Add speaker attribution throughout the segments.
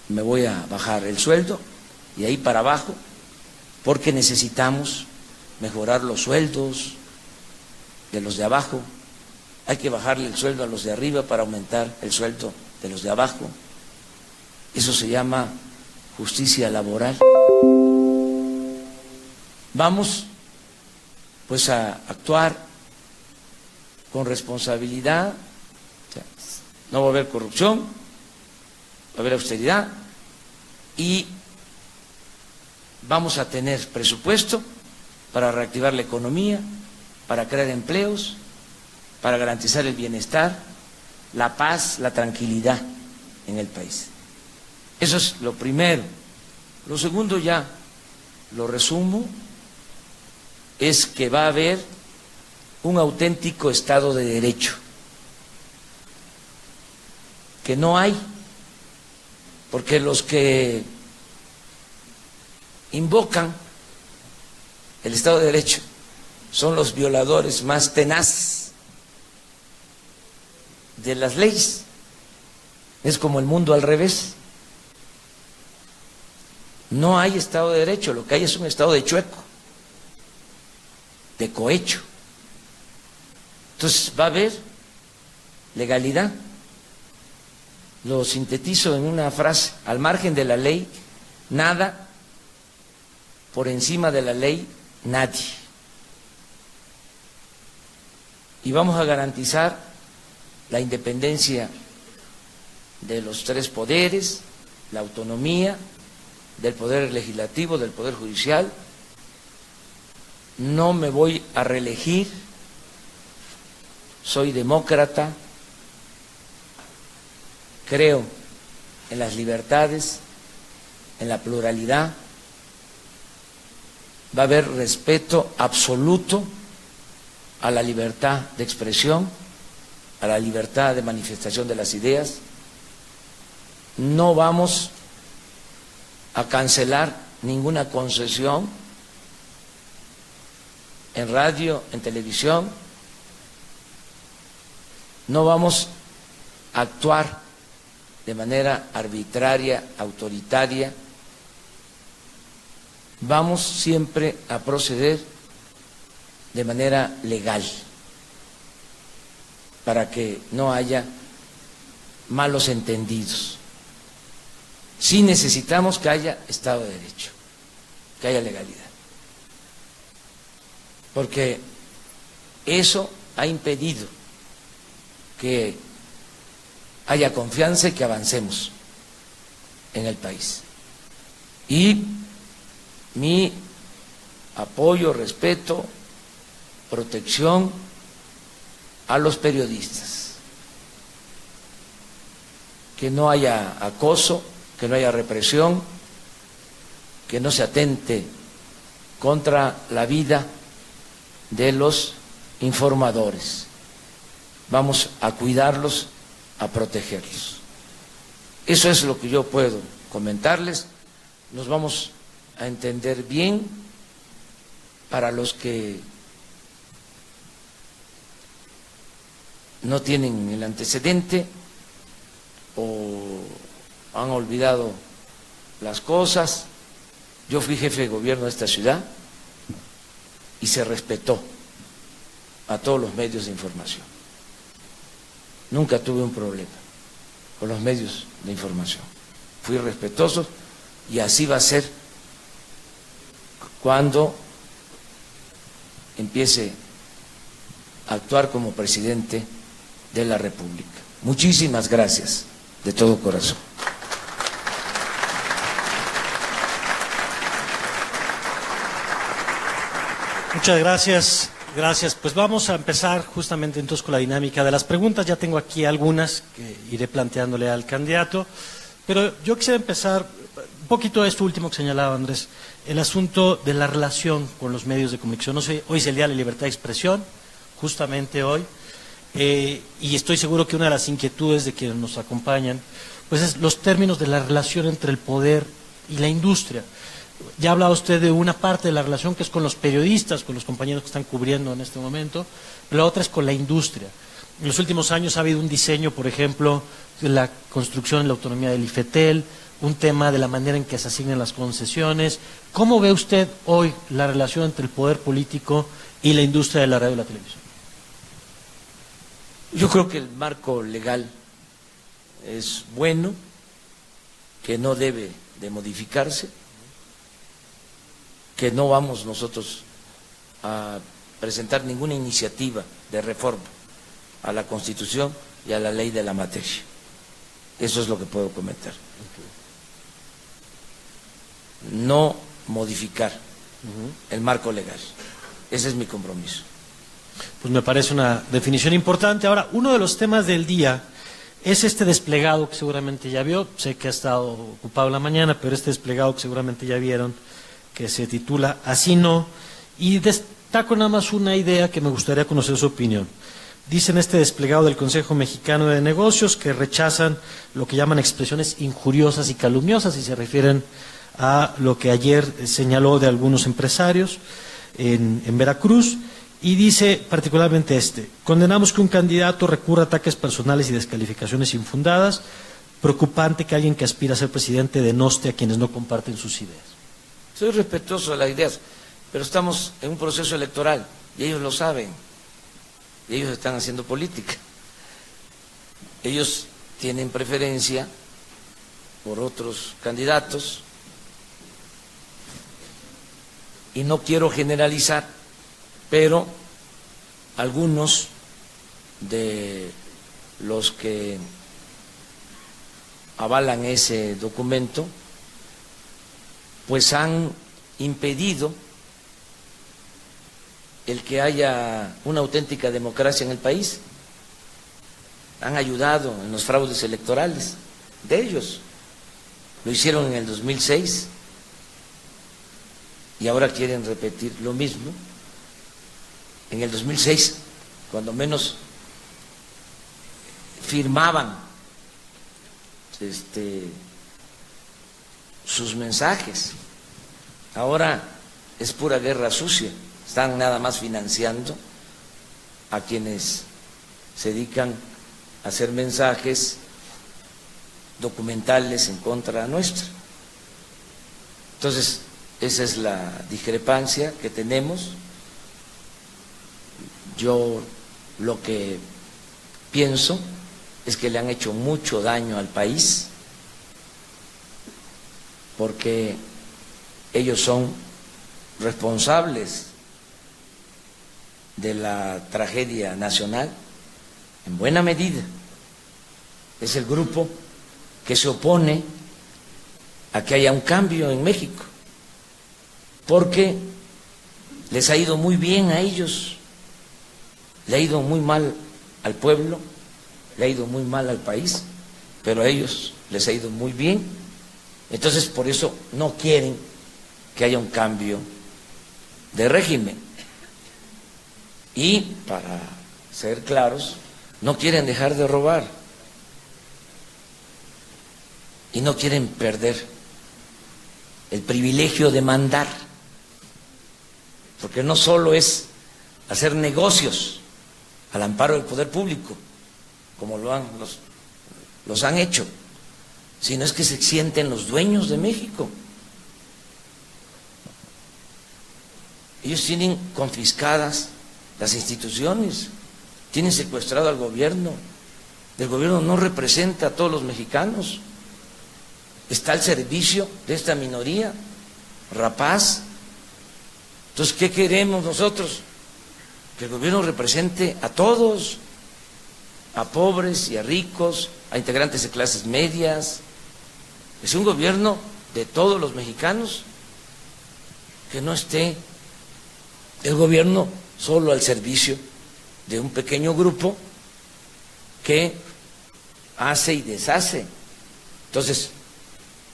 Speaker 1: me voy a bajar el sueldo y ahí para abajo, porque necesitamos mejorar los sueldos de los de abajo. Hay que bajarle el sueldo a los de arriba para aumentar el sueldo de los de abajo. Eso se llama justicia laboral. Vamos pues a actuar con responsabilidad. O sea, no va a haber corrupción, va a haber austeridad y vamos a tener presupuesto para reactivar la economía, para crear empleos, para garantizar el bienestar, la paz, la tranquilidad en el país. Eso es lo primero. Lo segundo, ya lo resumo, es que va a haber un auténtico Estado de Derecho, que no hay, porque los que invocan el Estado de Derecho son los violadores más tenaces de las leyes. Es como el mundo al revés. No hay Estado de Derecho, lo que hay es un Estado de chueco, de cohecho. Entonces va a haber legalidad. Lo sintetizo en una frase: al margen de la ley, nada; por encima de la ley, nadie. Y vamos a garantizar la independencia de los tres poderes, la autonomía del poder legislativo, del poder judicial. No me voy a reelegir, soy demócrata, creo en las libertades, en la pluralidad. Va a haber respeto absoluto a la libertad de expresión, a la libertad de manifestación de las ideas. No vamos a cancelar ninguna concesión en radio, en televisión. No vamos a actuar de manera arbitraria, autoritaria. Vamos siempre a proceder de manera legal, para que no haya malos entendidos. Sí necesitamos que haya Estado de Derecho, que haya legalidad, porque eso ha impedido que haya confianza y que avancemos en el país. Y mi apoyo, respeto, protección a los periodistas, que no haya acoso, que no haya represión, que no se atente contra la vida de los informadores. Vamos a cuidarlos, a protegerlos. Eso es lo que yo puedo comentarles. Nos vamos a entender bien. Para los que no tienen el antecedente o han olvidado las cosas, yo fui jefe de gobierno de esta ciudad y se respetó a todos los medios de información. Nunca tuve un problema con los medios de información. Fui respetuoso y así va a ser cuando empiece a actuar como presidente de la República. Muchísimas gracias de todo corazón.
Speaker 2: Muchas gracias. Gracias. Pues vamos a empezar justamente entonces con la dinámica de las preguntas. Ya tengo aquí algunas que iré planteándole al candidato, pero yo quisiera empezar un poquito de esto último que señalaba Andrés, el asunto de la relación con los medios de comunicación. No sé, hoy es el Día de la Libertad de Expresión, justamente hoy, y estoy seguro que una de las inquietudes de quienes nos acompañan, pues es los términos de la relación entre el poder y la industria. Ya hablaba usted de una parte de la relación que es con los periodistas, con los compañeros que están cubriendo en este momento, pero la otra es con la industria. En los últimos años ha habido un diseño, por ejemplo, de la construcción de la autonomía del IFETEL, un tema de la manera en que se asignan las concesiones. ¿Cómo ve usted hoy la relación entre el poder político y la industria de la radio y la televisión?
Speaker 1: Yo creo que el marco legal es bueno, que no debe de modificarse, que no vamos nosotros a presentar ninguna iniciativa de reforma a la Constitución y a la ley de la materia. Eso es lo que puedo comentar. No modificar el marco legal. Ese es mi compromiso.
Speaker 2: Pues me parece una definición importante. Ahora, uno de los temas del día es este desplegado que seguramente ya vio. Sé que ha estado ocupado la mañana, pero este desplegado que seguramente ya vieron, que se titula Así no, y destaco nada más una idea que me gustaría conocer su opinión. Dicen este desplegado del Consejo Mexicano de Negocios que rechazan lo que llaman expresiones injuriosas y calumniosas y se refieren a lo que ayer señaló de algunos empresarios en Veracruz, y dice particularmente condenamos que un candidato recurra a ataques personales y descalificaciones infundadas, preocupante que alguien que aspira a ser presidente denoste a quienes no comparten sus ideas.
Speaker 1: Soy respetuoso de las ideas, pero estamos en un proceso electoral y ellos lo saben, y ellos están haciendo política. Ellos tienen preferencia por otros candidatos y no quiero generalizar, pero algunos de los que avalan ese documento pues han impedido el que haya una auténtica democracia en el país, han ayudado en los fraudes electorales de ellos, lo hicieron en el 2006 y ahora quieren repetir lo mismo. En el 2006, cuando menos firmaban sus mensajes, ahora es pura guerra sucia, están nada más financiando a quienes se dedican a hacer mensajes documentales en contra nuestra. Entonces, esa es la discrepancia que tenemos. Yo lo que pienso es que le han hecho mucho daño al país porque ellos son responsables de la tragedia nacional en buena medida. Es el grupo que se opone a que haya un cambio en México porque les ha ido muy bien a ellos. Le ha ido muy mal al pueblo, le ha ido muy mal al país, pero a ellos les ha ido muy bien. Entonces, por eso no quieren que haya un cambio de régimen. Y, para ser claros, no quieren dejar de robar y no quieren perder el privilegio de mandar, porque no solo es hacer negocios al amparo del poder público, como los han hecho, sino es que se sienten los dueños de México. Ellos tienen confiscadas las instituciones, tienen secuestrado al gobierno, el gobierno no representa a todos los mexicanos, está al servicio de esta minoría rapaz. Entonces, ¿qué queremos nosotros? Que el gobierno represente a todos, a pobres y a ricos, a integrantes de clases medias. Es un gobierno de todos los mexicanos, que no esté el gobierno solo al servicio de un pequeño grupo que hace y deshace. Entonces,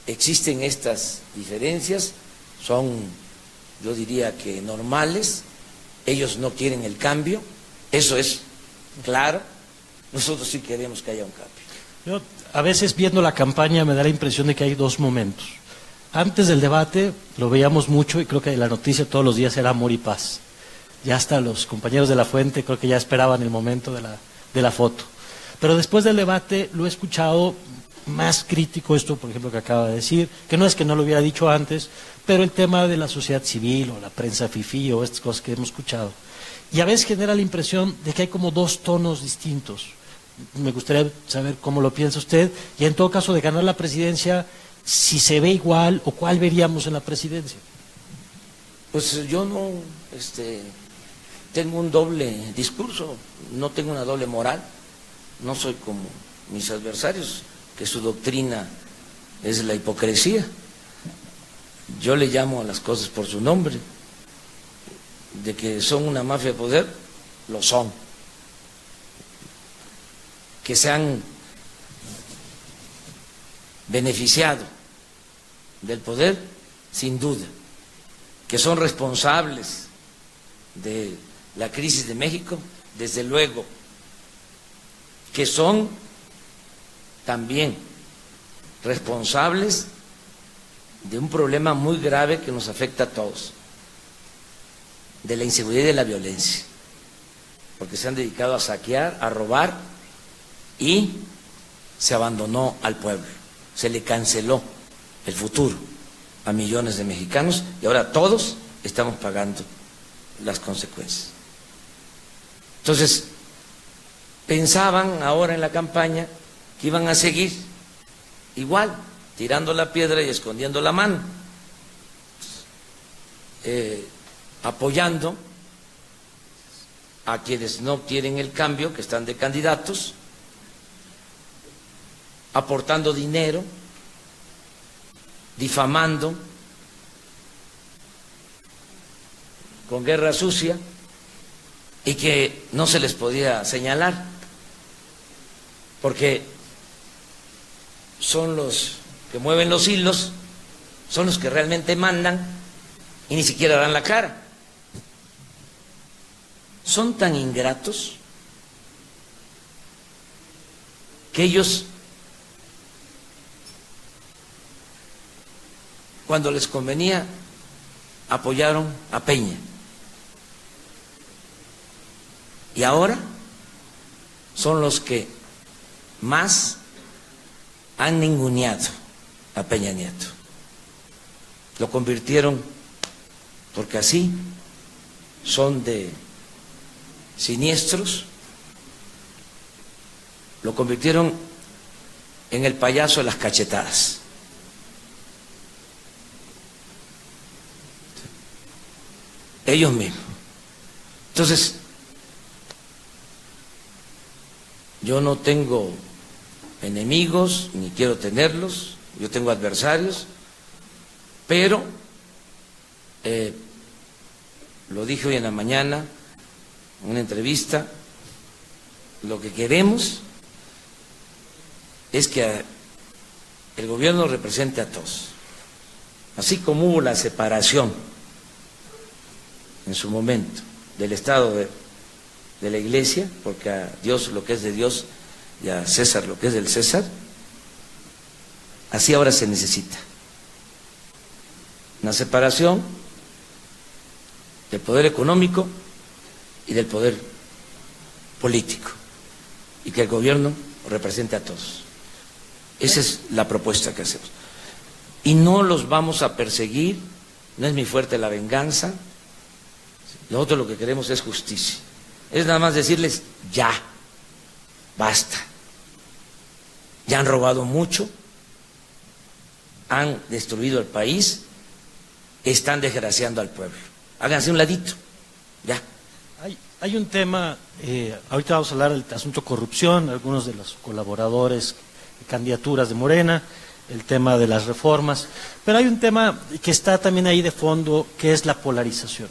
Speaker 1: existen estas diferencias, son, yo diría que normales. Ellos no quieren el cambio, eso es claro. Nosotros sí queremos que haya un cambio.
Speaker 2: Yo, a veces viendo la campaña me da la impresión de que hay dos momentos. Antes del debate lo veíamos mucho y creo que la noticia todos los días era amor y paz. Ya hasta los compañeros de La Fuente creo que ya esperaban el momento de la foto. Pero después del debate lo he escuchado más crítico esto, por ejemplo, que acaba de decir, que no es que no lo hubiera dicho antes, pero el tema de la sociedad civil o la prensa fifí o estas cosas que hemos escuchado. Y a veces genera la impresión de que hay como dos tonos distintos. Me gustaría saber cómo lo piensa usted, y en todo caso de ganar la presidencia, si se ve igual o cuál veríamos en la presidencia.
Speaker 1: Pues yo no tengo un doble discurso, no tengo una doble moral, no soy como mis adversarios, que su doctrina es la hipocresía. Yo le llamo a las cosas por su nombre. De que son una mafia de poder, lo son. Que se han beneficiado del poder, sin duda. Que son responsables de la crisis de México, desde luego. Que son también responsables de un problema muy grave que nos afecta a todos, de la inseguridad y de la violencia, porque se han dedicado a saquear, a robar, y se abandonó al pueblo, se le canceló el futuro a millones de mexicanos, y ahora todos estamos pagando las consecuencias. Entonces, pensaban ahora en la campaña que iban a seguir igual, tirando la piedra y escondiendo la mano, apoyando a quienes no quieren el cambio, que están de candidatos, aportando dinero, difamando, con guerra sucia, y que no se les podía señalar, porque son los que mueven los hilos, son los que realmente mandan y ni siquiera dan la cara. Son tan ingratos que ellos, cuando les convenía, apoyaron a Peña. Y ahora son los que más han ninguneado a Peña Nieto. Lo convirtieron, porque así son de siniestros, lo convirtieron en el payaso de las cachetadas. Ellos mismos. Entonces, yo no tengo enemigos, ni quiero tenerlos, yo tengo adversarios, pero lo dije hoy en la mañana en una entrevista, lo que queremos es que el gobierno represente a todos, así como hubo la separación en su momento del Estado de la Iglesia, porque a Dios lo que es de Dios y a César lo que es del César, así ahora se necesita una separación del poder económico y del poder político, y que el gobierno represente a todos. Esa es la propuesta que hacemos. Y no los vamos a perseguir, no es mi fuerte la venganza, nosotros lo que queremos es justicia. Es nada más decirles, ya, basta. Ya han robado mucho, han destruido el país, están desgraciando al pueblo. Háganse un ladito, ya.
Speaker 2: Hay un tema, ahorita vamos a hablar del asunto corrupción, algunos de los colaboradores, candidaturas de Morena, el tema de las reformas, pero hay un tema que está también ahí de fondo, que es la polarización.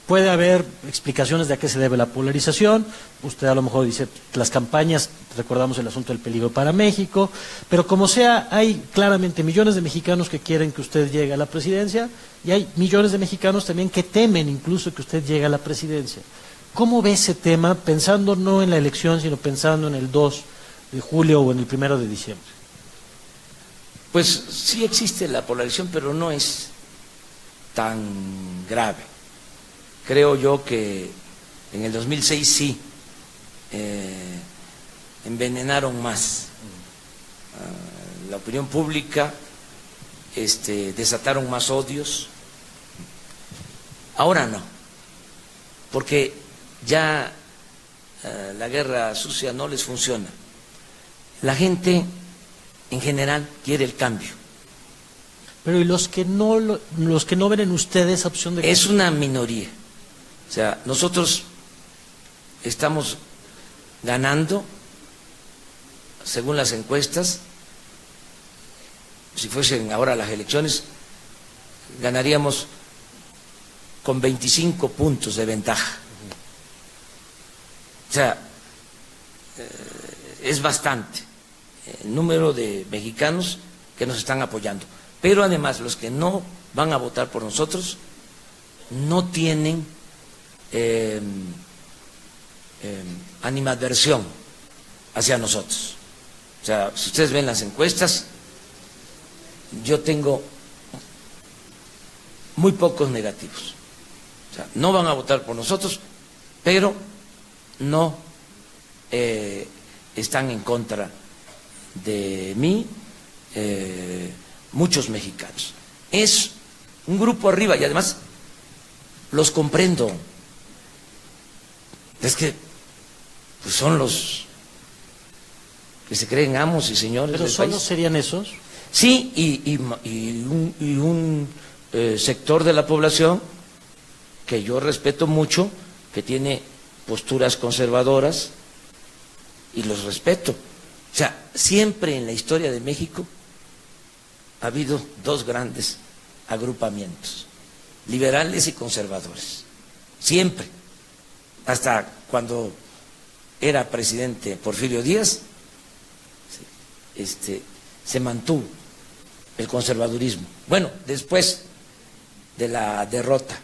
Speaker 2: Puede haber explicaciones de a qué se debe la polarización. Usted a lo mejor dice las campañas, recordamos el asunto del peligro para México, pero como sea, hay claramente millones de mexicanos que quieren que usted llegue a la presidencia y hay millones de mexicanos también que temen incluso que usted llegue a la presidencia. ¿Cómo ve ese tema, pensando no en la elección, sino pensando en el 2 de julio o en el 1 de diciembre?
Speaker 1: Pues sí existe la polarización, pero no es tan grave. Creo yo que en el 2006 sí envenenaron más la opinión pública, desataron más odios. Ahora no, porque ya la guerra sucia no les funciona. La gente en general quiere el cambio.
Speaker 2: Pero ¿y los que no ven en ustedes esa opción de cambio?
Speaker 1: Es una minoría. O sea, nosotros estamos ganando, según las encuestas, si fuesen ahora las elecciones, ganaríamos con 25 puntos de ventaja. O sea, es bastante el número de mexicanos que nos están apoyando. Pero además los que no van a votar por nosotros no tienen animadversión hacia nosotros. O sea, si ustedes ven las encuestas, yo tengo muy pocos negativos. O sea, no van a votar por nosotros, pero no están en contra de mí muchos mexicanos. Es un grupo arriba y además los comprendo. Es que pues son los que se creen amos y señores
Speaker 2: ¿Pero
Speaker 1: del
Speaker 2: solo
Speaker 1: país.
Speaker 2: serían esos?
Speaker 1: Sí, y un sector de la población que yo respeto mucho, que tiene posturas conservadoras y los respeto. O sea, siempre en la historia de México ha habido dos grandes agrupamientos, liberales y conservadores. Siempre. Hasta cuando era presidente Porfirio Díaz, se mantuvo el conservadurismo. Bueno, después de la derrota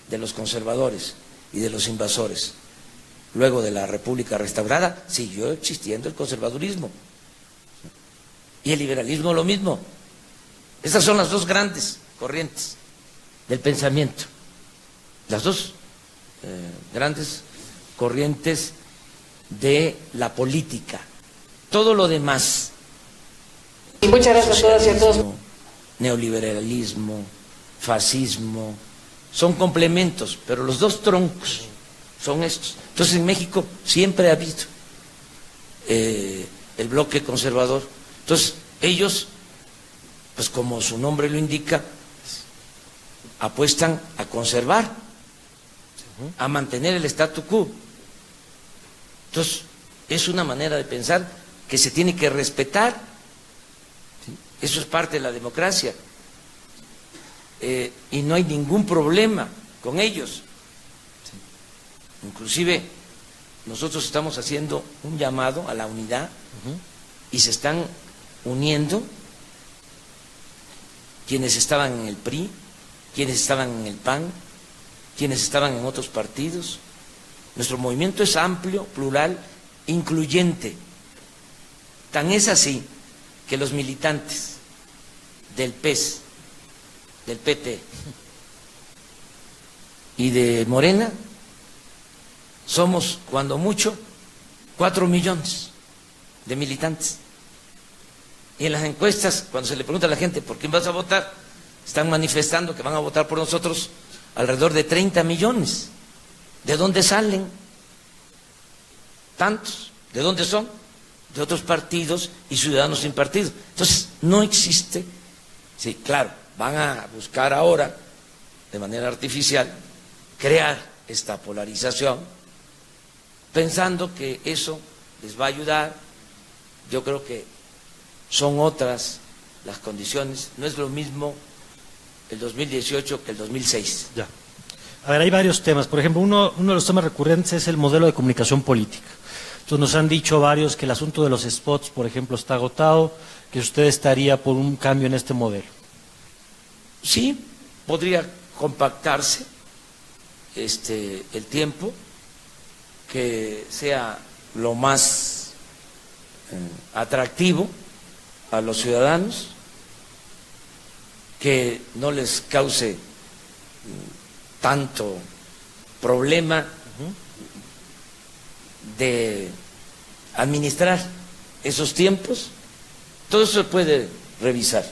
Speaker 1: de los conservadores y de los invasores, luego de la República restaurada, siguió existiendo el conservadurismo. Y el liberalismo lo mismo. Esas son las dos grandes corrientes del pensamiento, las dos grandes corrientes de la política. Todo lo demás,
Speaker 3: y muchas gracias a todas y a todos.
Speaker 1: Neoliberalismo, fascismo, son complementos, pero los dos troncos son estos. Entonces en México siempre ha habido el bloque conservador. Entonces ellos, pues como su nombre lo indica, apuestan a conservar, a mantener el statu quo. Entonces es una manera de pensar que se tiene que respetar. Eso es parte de la democracia. Y no hay ningún problema con ellos. Inclusive nosotros estamos haciendo un llamado a la unidad y se están uniendo quienes estaban en el PRI, quienes estaban en el PAN, quienes estaban en otros partidos. Nuestro movimiento es amplio, plural, incluyente. Tan es así que los militantes del PES, del PT y de Morena somos, cuando mucho, 4 millones de militantes. Y en las encuestas, cuando se le pregunta a la gente por quién vas a votar, están manifestando que van a votar por nosotros alrededor de 30 millones. ¿De dónde salen tantos? ¿De dónde son? De otros partidos y ciudadanos sin partido. Entonces, no existe. Sí, claro, van a buscar ahora, de manera artificial, crear esta polarización, pensando que eso les va a ayudar. Yo creo que son otras las condiciones. No es lo mismo el 2018 que el 2006.
Speaker 2: Ya. A ver, hay varios temas. Por ejemplo, uno de los temas recurrentes es el modelo de comunicación política. Entonces nos han dicho varios que el asunto de los spots, por ejemplo, está agotado, que usted estaría por un cambio en este modelo.
Speaker 1: Sí, podría compactarse el tiempo, que sea lo más atractivo a los ciudadanos, que no les cause tanto problema de administrar esos tiempos. todo eso se puede revisar.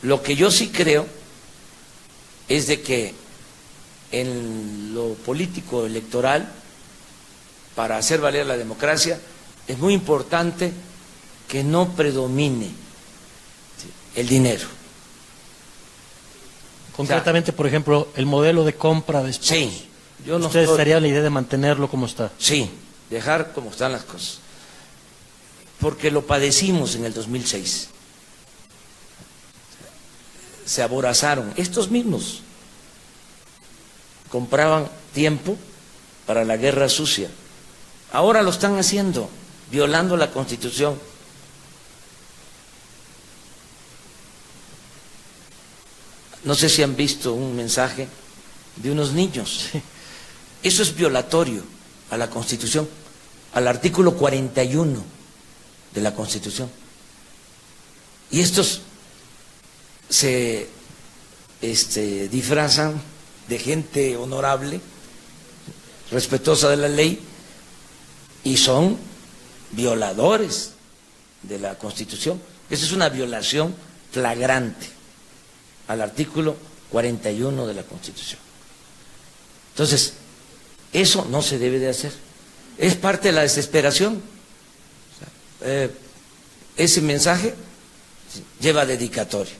Speaker 1: Lo que yo sí creo es de que en lo político electoral, para hacer valer la democracia, es muy importante que no predomine el dinero.
Speaker 2: Concretamente, por ejemplo, el modelo de compra de espacios.
Speaker 1: Sí, yo no
Speaker 2: ¿Ustedes
Speaker 1: estoy...
Speaker 2: estarían la idea de mantenerlo como está?
Speaker 1: Sí, dejar como están las cosas. Porque lo padecimos en el 2006. Se aborazaron. Estos mismos compraban tiempo para la guerra sucia. Ahora lo están haciendo, violando la Constitución. No sé si han visto un mensaje de unos niños.
Speaker 2: Sí.
Speaker 1: Eso es violatorio a la Constitución, al artículo 41 de la Constitución. Y estos se disfrazan de gente honorable, respetuosa de la ley, y son violadores de la Constitución. Esa es una violación flagrante al artículo 41 de la Constitución. Entonces, eso no se debe de hacer. Es parte de la desesperación. Ese mensaje lleva dedicatoria.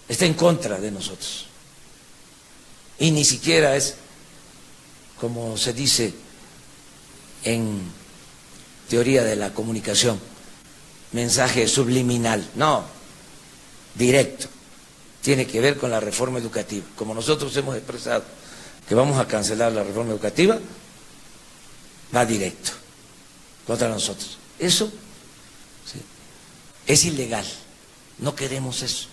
Speaker 1: Está en contra de nosotros. Y ni siquiera es, como se dice en teoría de la comunicación, mensaje subliminal. No, directo. Tiene que ver con la reforma educativa. Como nosotros hemos expresado que vamos a cancelar la reforma educativa, va directo contra nosotros. Eso sí, es ilegal. No queremos eso.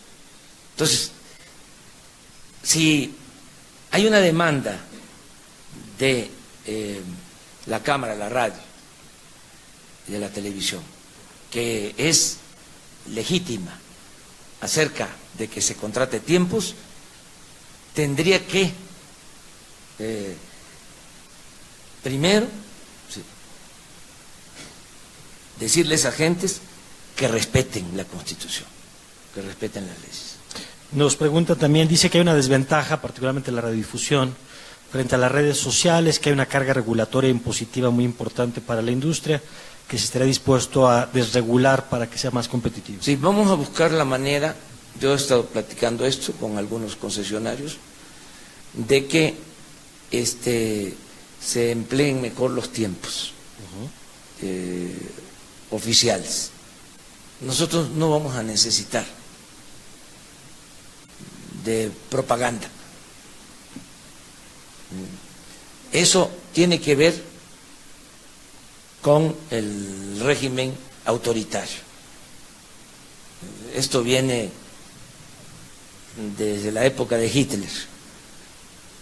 Speaker 1: Entonces, si hay una demanda de la Cámara, la radio y de la televisión, que es legítima acerca de que se contrate tiempos, tendría que primero decirles a agentes que respeten la Constitución, que respeten las leyes.
Speaker 2: Nos pregunta también, dice que hay una desventaja, particularmente en la radiodifusión, frente a las redes sociales, que hay una carga regulatoria impositiva muy importante para la industria, que se estaría dispuesto a desregular para que sea más competitivo.
Speaker 1: Sí, vamos a buscar la manera, yo he estado platicando esto con algunos concesionarios, de que se empleen mejor los tiempos oficiales. Nosotros no vamos a necesitar de propaganda. Eso tiene que ver con el régimen autoritario. Esto viene desde la época de Hitler,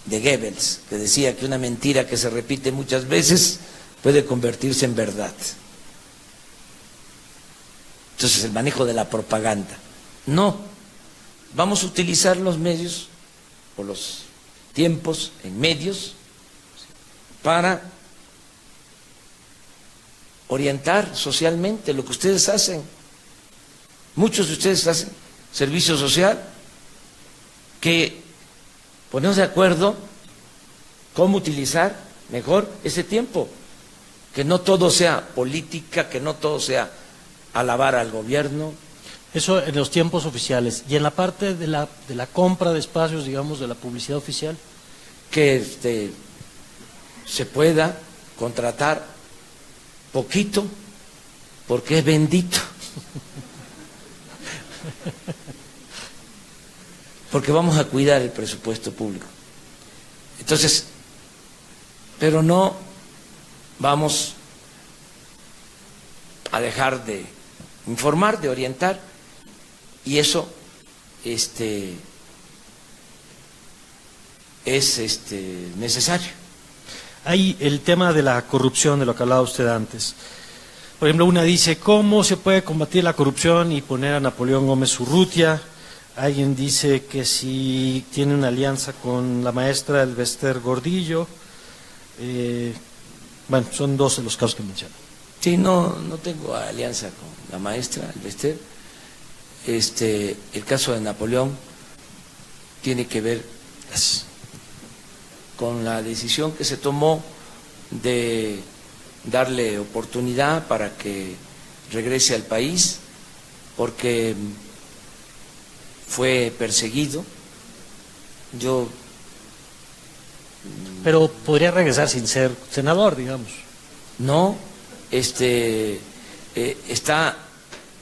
Speaker 1: de Goebbels, que decía que una mentira que se repite muchas veces puede convertirse en verdad. Entonces, el manejo de la propaganda. No, vamos a utilizar los medios o los tiempos en medios para orientar socialmente lo que ustedes hacen. Muchos de ustedes hacen servicio social, que ponemos de acuerdo cómo utilizar mejor ese tiempo, que no todo sea política, que no todo sea alabar al gobierno.
Speaker 2: Eso en los tiempos oficiales. Y en la parte de la compra de espacios, digamos, de la publicidad oficial.
Speaker 1: Que se pueda contratar poquito, porque es bendito. Porque vamos a cuidar el presupuesto público. Entonces, pero no vamos a dejar de informar, de orientar, y eso es necesario.
Speaker 2: Hay el tema de la corrupción, de lo que hablaba usted antes. Por ejemplo, una dice, ¿cómo se puede combatir la corrupción y poner a Napoleón Gómez Urrutia? Alguien dice que si tiene una alianza con la maestra Elvester Gordillo. Bueno, son dos de los casos que mencionan.
Speaker 1: Sí, no tengo alianza con la maestra Albester. El caso de Napoleón tiene que ver con la decisión que se tomó de darle oportunidad para que regrese al país, porque fue perseguido.
Speaker 2: Pero podría regresar sin ser senador, digamos.
Speaker 1: No,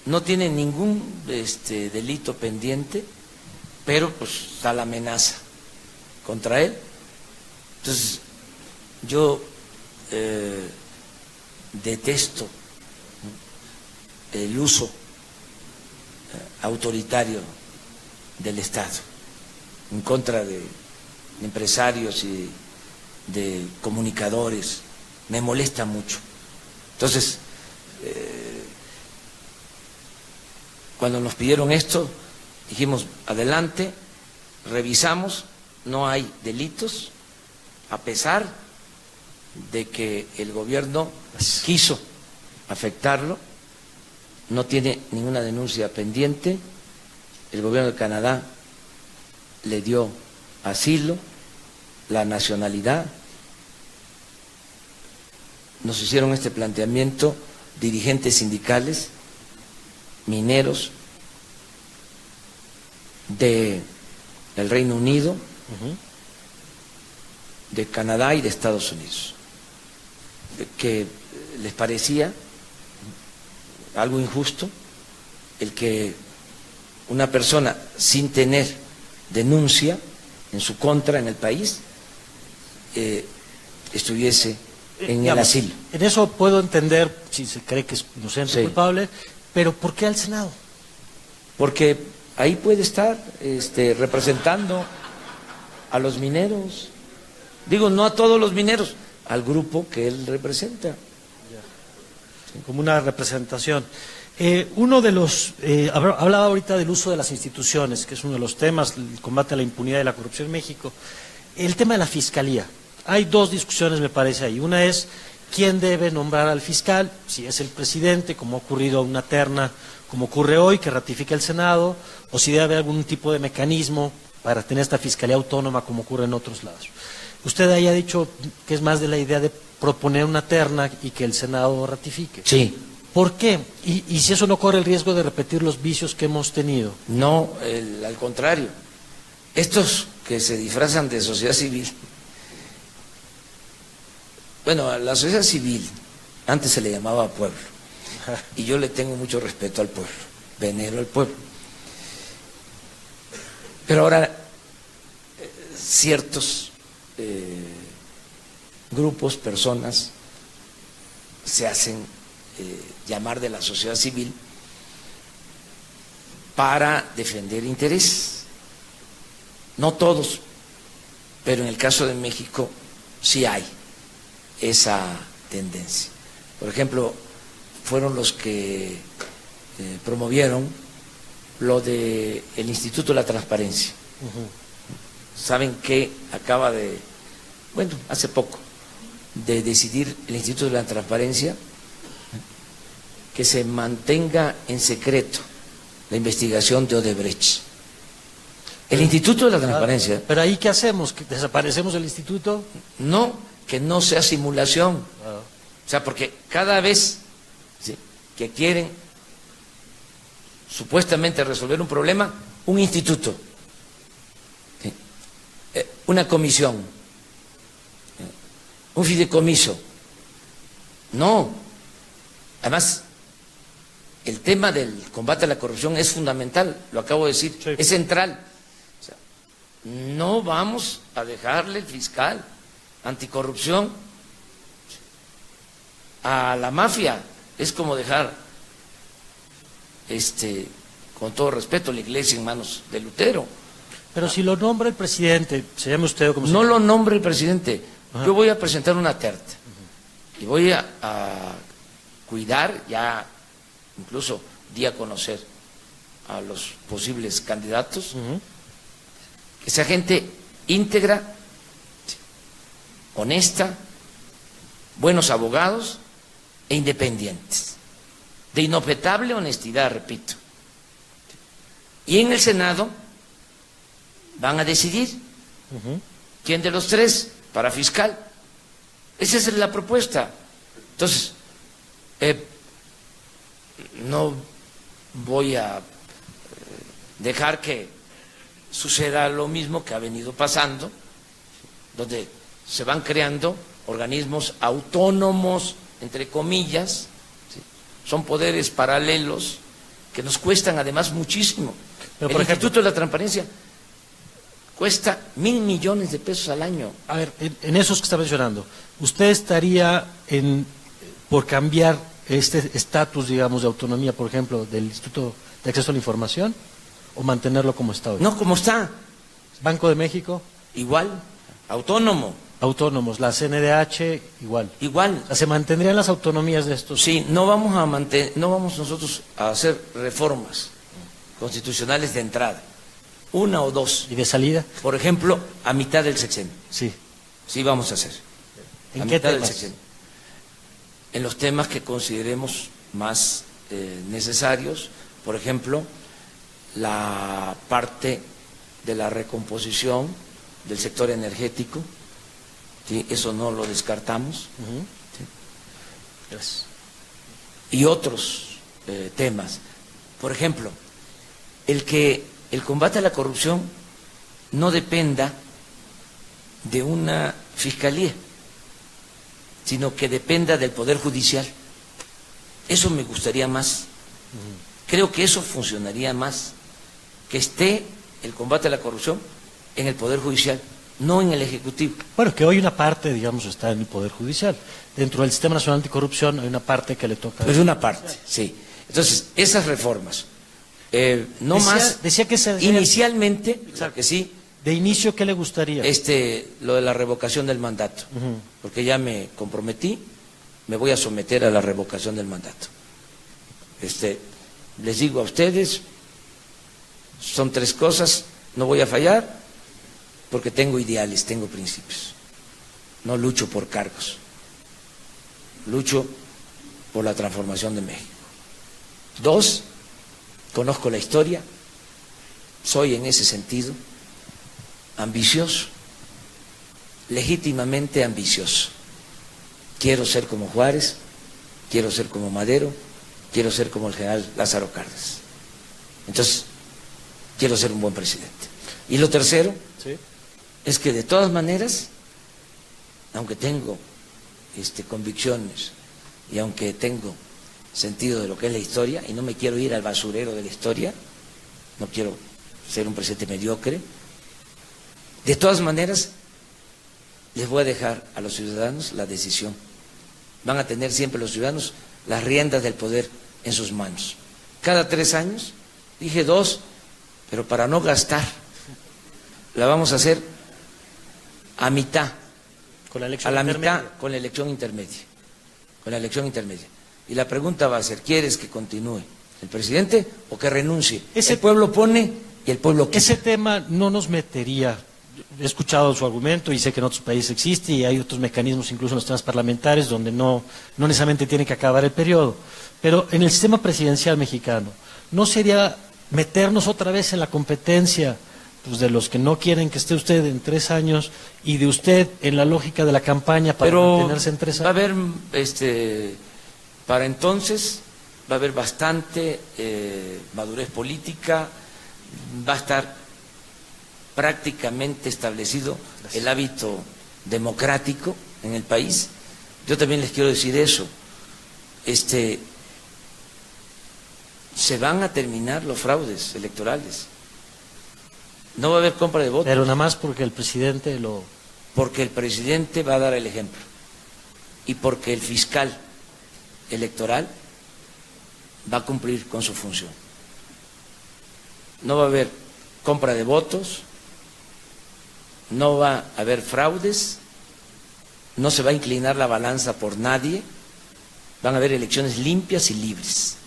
Speaker 1: no tiene ningún delito pendiente, pero pues está la amenaza contra él. Entonces, yo detesto el uso autoritario del Estado en contra de empresarios y de comunicadores. Me molesta mucho. Entonces, cuando nos pidieron esto, dijimos, adelante, revisamos, no hay delitos, a pesar de que el gobierno quiso afectarlo, no tiene ninguna denuncia pendiente, el gobierno de Canadá le dio asilo, la nacionalidad. Nos hicieron este planteamiento dirigentes sindicales, mineros del Reino Unido, de Canadá y de Estados Unidos, que les parecía algo injusto el que una persona sin tener denuncia en su contra en el país estuviese en el asilo.
Speaker 2: En eso puedo entender si se cree que es inocente o culpable, pero ¿por qué al Senado?
Speaker 1: Porque ahí puede estar representando a los mineros. Digo, no a todos los mineros, al grupo que él representa.
Speaker 2: Como una representación. Uno de los, hablaba ahorita del uso de las instituciones, que es uno de los temas, el combate a la impunidad y la corrupción en México. El tema de la fiscalía. Hay dos discusiones, me parece, ahí. Una es quién debe nombrar al fiscal, si es el presidente, como ha ocurrido una terna, como ocurre hoy, que ratifica el Senado, o si debe haber algún tipo de mecanismo para tener esta fiscalía autónoma, como ocurre en otros lados. Usted ahí ha dicho que es más de la idea de proponer una terna y que el Senado ratifique.
Speaker 1: Sí.
Speaker 2: ¿Por qué? ¿Y si eso no corre el riesgo de repetir los vicios que hemos tenido?
Speaker 1: No, al contrario. Estos que se disfrazan de sociedad civil. Bueno, a la sociedad civil antes se le llamaba pueblo. Y yo le tengo mucho respeto al pueblo, venero al pueblo. Pero ahora ciertos grupos, personas, se hacen llamar de la sociedad civil para defender intereses. No todos, pero en el caso de México sí hay esa tendencia. Por ejemplo, fueron los que promovieron lo del Instituto de la Transparencia. Saben que acaba de, bueno, hace poco, de decidir el Instituto de la Transparencia que se mantenga en secreto la investigación de Odebrecht. El Instituto de la Transparencia.
Speaker 2: ¿Pero ahí qué hacemos? ¿Que desaparecemos el instituto?
Speaker 1: No, que no sea simulación. O sea, porque cada vez que quieren supuestamente resolver un problema, un instituto, una comisión, un fideicomiso. No. Además, el tema del combate a la corrupción es fundamental, lo acabo de decir, sí. Es central. O sea, no vamos a dejarle el fiscal anticorrupción a la mafia. Es como dejar, con todo respeto, la iglesia en manos de Lutero.
Speaker 2: Pero si lo nombra el presidente, se llama usted o como
Speaker 1: no lo nombre el presidente. Yo voy a presentar una terta y voy a cuidar, ya incluso di a conocer a los posibles candidatos, que sea gente íntegra, honesta, buenos abogados e independientes, de inobjetable honestidad, repito. Y en el Senado van a decidir quién de los tres para fiscal. Esa es la propuesta. Entonces, no voy a dejar que suceda lo mismo que ha venido pasando, donde se van creando organismos autónomos, entre comillas, ¿sí? Son poderes paralelos que nos cuestan además muchísimo.
Speaker 2: Pero,
Speaker 1: el
Speaker 2: por ejemplo,
Speaker 1: Instituto de la Transparencia cuesta 1.000 millones de pesos al año.
Speaker 2: A ver, en esos que está mencionando, ¿usted estaría por cambiar este estatus, digamos, de autonomía, por ejemplo, del Instituto de Acceso a la Información, o mantenerlo como está hoy?
Speaker 1: No, como está.
Speaker 2: Banco de México,
Speaker 1: Igual, autónomo,
Speaker 2: autónomos, la CNDH, igual.
Speaker 1: igual.
Speaker 2: O sea, ¿se mantendrían las autonomías de estos?
Speaker 1: Sí, no vamos nosotros a hacer reformas constitucionales de entrada, una o dos.
Speaker 2: ¿Y de salida?
Speaker 1: Por ejemplo, a mitad del sexenio.
Speaker 2: Sí.
Speaker 1: Sí vamos a hacer.
Speaker 2: ¿En
Speaker 1: A
Speaker 2: qué
Speaker 1: mitad del
Speaker 2: temas?
Speaker 1: sexenio. En los temas que consideremos más necesarios, por ejemplo, la parte de la recomposición del sector energético, ¿sí? Eso no lo descartamos, ¿sí?
Speaker 2: Gracias.
Speaker 1: Y otros temas. Por ejemplo, que el combate a la corrupción no dependa de una fiscalía, sino que dependa del Poder Judicial. Eso me gustaría más. Creo que eso funcionaría más, que esté el combate a la corrupción en el Poder Judicial, no en el Ejecutivo.
Speaker 2: Bueno, que hoy una parte, digamos, está en el Poder Judicial. Dentro del Sistema Nacional Anticorrupción hay una parte que le toca...
Speaker 1: Es una parte, sí. Entonces, esas reformas,
Speaker 2: decía que se...
Speaker 1: inicialmente, claro que sí,
Speaker 2: De inicio, ¿qué le gustaría?
Speaker 1: lo de la revocación del mandato, porque ya me comprometí, me voy a someter a la revocación del mandato. Les digo a ustedes, son tres cosas, no voy a fallar, porque tengo ideales, tengo principios. No lucho por cargos, lucho por la transformación de México. Dos, conozco la historia, soy en ese sentido ambicioso, legítimamente ambicioso. Quiero ser como Juárez, quiero ser como Madero, quiero ser como el general Lázaro Cárdenas. Entonces, quiero ser un buen presidente. Y lo tercero,
Speaker 2: ¿Sí?
Speaker 1: es que de todas maneras, aunque tengo convicciones y aunque tengo sentido de lo que es la historia, y no me quiero ir al basurero de la historia, no quiero ser un presidente mediocre, de todas maneras les voy a dejar a los ciudadanos la decisión. Van a tener siempre los ciudadanos las riendas del poder en sus manos. Cada 3 años, dije 2, pero para no gastar, la vamos a hacer a mitad,
Speaker 2: Con la elección
Speaker 1: a la
Speaker 2: intermedia.
Speaker 1: mitad con la elección intermedia, con la elección intermedia. Y la pregunta va a ser, ¿quieres que continúe el presidente o que renuncie? El pueblo pone y el pueblo quita.
Speaker 2: Ese tema no nos metería. He escuchado su argumento y sé que en otros países existe y hay otros mecanismos, incluso en los temas parlamentarios, donde no necesariamente tiene que acabar el periodo. Pero en el sistema presidencial mexicano, ¿no sería meternos otra vez en la competencia pues, de los que no quieren que esté usted en 3 años y de usted en la lógica de la campaña para mantenerse en 3 años?
Speaker 1: Va a haber, para entonces, va a haber bastante madurez política, va a estar prácticamente establecido el hábito democrático en el país. Yo también les quiero decir eso. Se van a terminar los fraudes electorales. No va a haber compra de votos.
Speaker 2: Pero nada más porque el presidente lo...
Speaker 1: Porque el presidente va a dar el ejemplo. Y porque el fiscal electoral va a cumplir con su función. No va a haber compra de votos, no va a haber fraudes, no se va a inclinar la balanza por nadie, van a haber elecciones limpias y libres.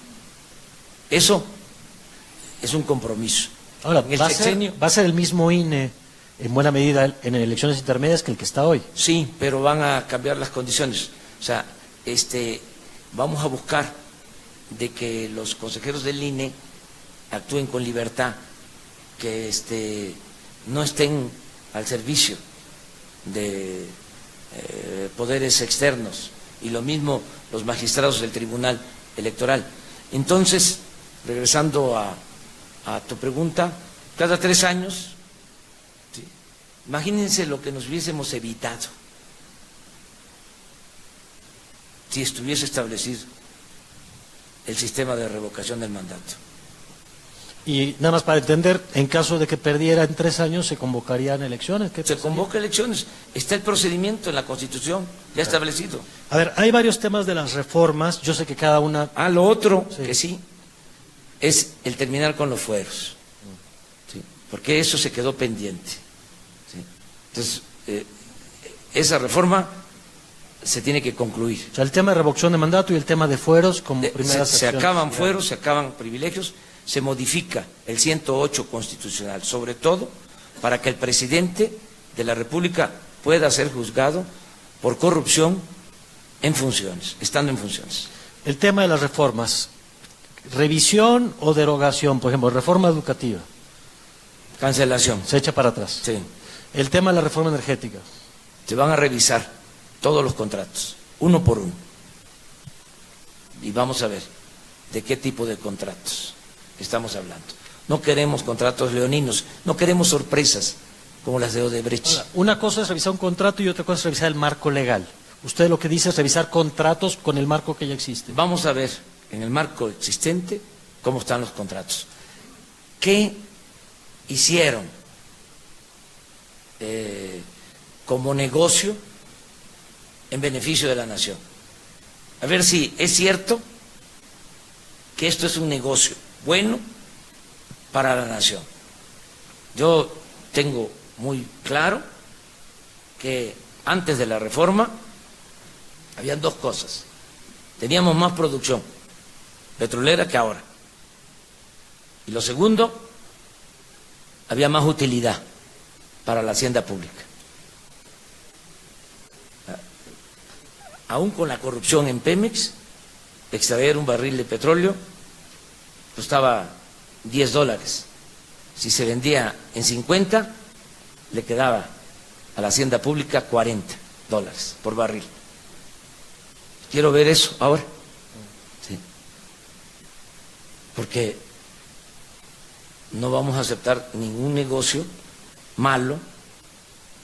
Speaker 1: Eso es un compromiso.
Speaker 2: Ahora,
Speaker 1: En el
Speaker 2: va
Speaker 1: sexenio,
Speaker 2: a ser el mismo INE en buena medida en elecciones intermedias que el que está hoy.
Speaker 1: sí, pero van a cambiar las condiciones. O sea, vamos a buscar de que los consejeros del INE actúen con libertad, que no estén al servicio de poderes externos, y lo mismo los magistrados del Tribunal Electoral. Entonces, regresando a tu pregunta, cada 3 años, ¿sí? Imagínense lo que nos hubiésemos evitado si estuviese establecido el sistema de revocación del mandato.
Speaker 2: Y nada más para entender, en caso de que perdiera en 3 años, ¿se convocarían elecciones?
Speaker 1: Se convoca elecciones, está el procedimiento en la Constitución ya establecido.
Speaker 2: A ver, hay varios temas de las reformas, yo sé que cada una...
Speaker 1: Lo otro,
Speaker 2: sí,
Speaker 1: que sí, es el terminar con los fueros, ¿sí? Porque eso se quedó pendiente, ¿sí? Entonces, esa reforma se tiene que concluir.
Speaker 2: O sea, el tema de revocación de mandato y el tema de fueros como primeras
Speaker 1: Se
Speaker 2: acciones.
Speaker 1: acaban fueros, se acaban privilegios, se modifica el 108 constitucional, sobre todo para que el presidente de la República pueda ser juzgado por corrupción en funciones, estando en funciones.
Speaker 2: El tema de las reformas, revisión o derogación, por ejemplo, reforma educativa.
Speaker 1: Cancelación.
Speaker 2: Se echa para atrás.
Speaker 1: Sí.
Speaker 2: El tema de la reforma energética.
Speaker 1: Se van a revisar todos los contratos, uno por uno. Y vamos a ver de qué tipo de contratos estamos hablando. No queremos contratos leoninos, no queremos sorpresas como las de Odebrecht.
Speaker 2: Ahora, una cosa es revisar un contrato y otra cosa es revisar el marco legal. Usted lo que dice es revisar contratos con el marco que ya existe.
Speaker 1: Vamos a ver en el marco existente cómo están los contratos. ¿Qué hicieron como negocio en beneficio de la nación? A ver si es cierto que esto es un negocio bueno para la nación. Yo tengo muy claro que antes de la reforma habían 2 cosas. Teníamos más producción petrolera que ahora. Y lo segundo, había más utilidad para la hacienda pública. Aún con la corrupción en Pemex, extraer un barril de petróleo costaba $10. Si se vendía en 50, le quedaba a la hacienda pública $40 por barril. Quiero ver eso ahora. Sí. Porque no vamos a aceptar ningún negocio malo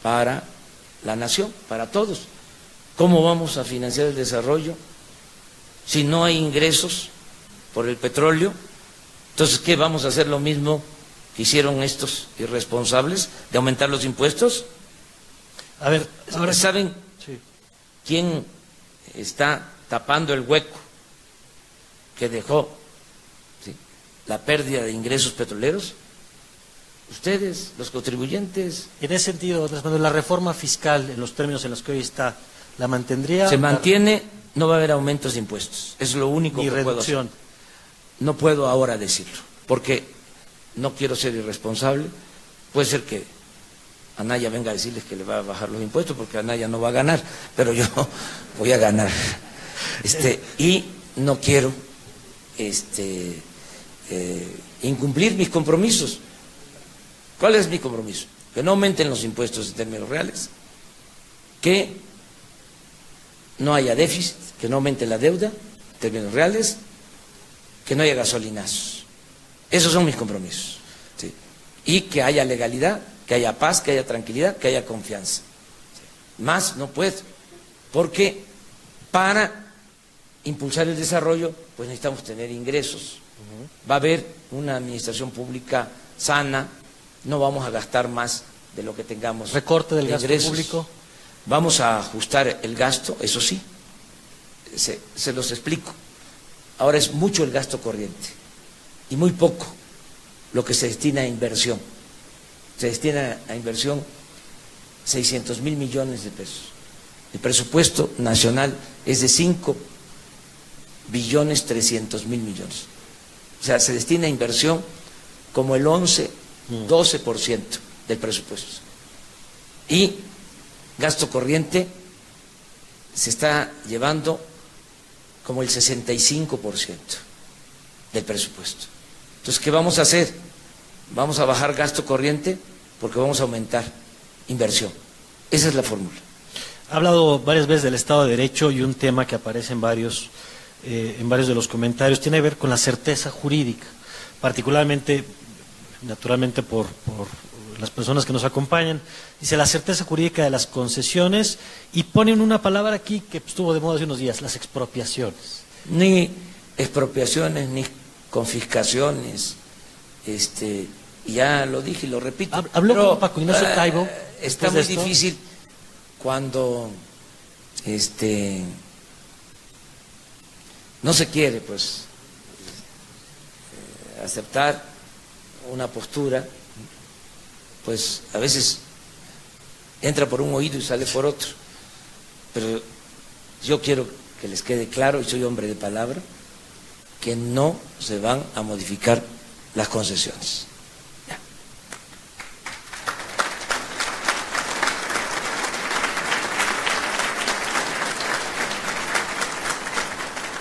Speaker 1: para la nación, para todos. ¿Cómo vamos a financiar el desarrollo si no hay ingresos por el petróleo? Entonces, ¿qué? ¿Vamos a hacer lo mismo que hicieron estos irresponsables de aumentar los impuestos?
Speaker 2: A ver, ahora
Speaker 1: ¿saben
Speaker 2: sí,
Speaker 1: quién está tapando el hueco que dejó, sí, la pérdida de ingresos petroleros? Ustedes, los contribuyentes.
Speaker 2: en ese sentido, Andrés Manuel, la reforma fiscal, en los términos en los que hoy está, ¿la mantendría?
Speaker 1: Se mantiene, no va a haber aumentos de impuestos. Es lo único
Speaker 2: Ni
Speaker 1: que
Speaker 2: reducción.
Speaker 1: puedo hacer. No puedo ahora decirlo, porque no quiero ser irresponsable. Puede ser que Anaya venga a decirles que le va a bajar los impuestos, porque Anaya no va a ganar, pero yo voy a ganar. Y no quiero incumplir mis compromisos. ¿Cuál es mi compromiso? Que no aumenten los impuestos en términos reales, que no haya déficit, que no aumente la deuda en términos reales, que no haya gasolinazos. Esos son mis compromisos. ¿Sí? Y que haya legalidad, que haya paz, que haya tranquilidad, que haya confianza. ¿Sí? Más no puedo, porque para impulsar el desarrollo pues necesitamos tener ingresos. Va a haber una administración pública sana, no vamos a gastar más de lo que tengamos.
Speaker 2: Recorte del
Speaker 1: de
Speaker 2: gasto
Speaker 1: ingresos.
Speaker 2: público.
Speaker 1: Vamos a ajustar el gasto, eso sí, se los explico. Ahora es mucho el gasto corriente y muy poco lo que se destina a inversión. Se destina a inversión 600.000 millones de pesos. El presupuesto nacional es de 5.300.000 millones. O sea, se destina a inversión como el 11-12% del presupuesto. Y gasto corriente se está llevando como el 65% del presupuesto. Entonces, ¿qué vamos a hacer? Vamos a bajar gasto corriente porque vamos a aumentar inversión. Esa es la fórmula.
Speaker 2: Ha hablado varias veces del Estado de Derecho y un tema que aparece en varios de los comentarios tiene que ver con la certeza jurídica, particularmente, naturalmente, por las personas que nos acompañan. Dice la certeza jurídica de las concesiones y ponen una palabra aquí que estuvo de moda hace unos días, las expropiaciones.
Speaker 1: Ni expropiaciones, ni confiscaciones, ya lo dije y lo repito.
Speaker 2: Habló con Paco Ignacio Taibo.
Speaker 1: Está muy difícil cuando no se quiere pues aceptar una postura, pues a veces entra por un oído y sale por otro, pero yo quiero que les quede claro, y soy hombre de palabra, que no se van a modificar las concesiones. Ya.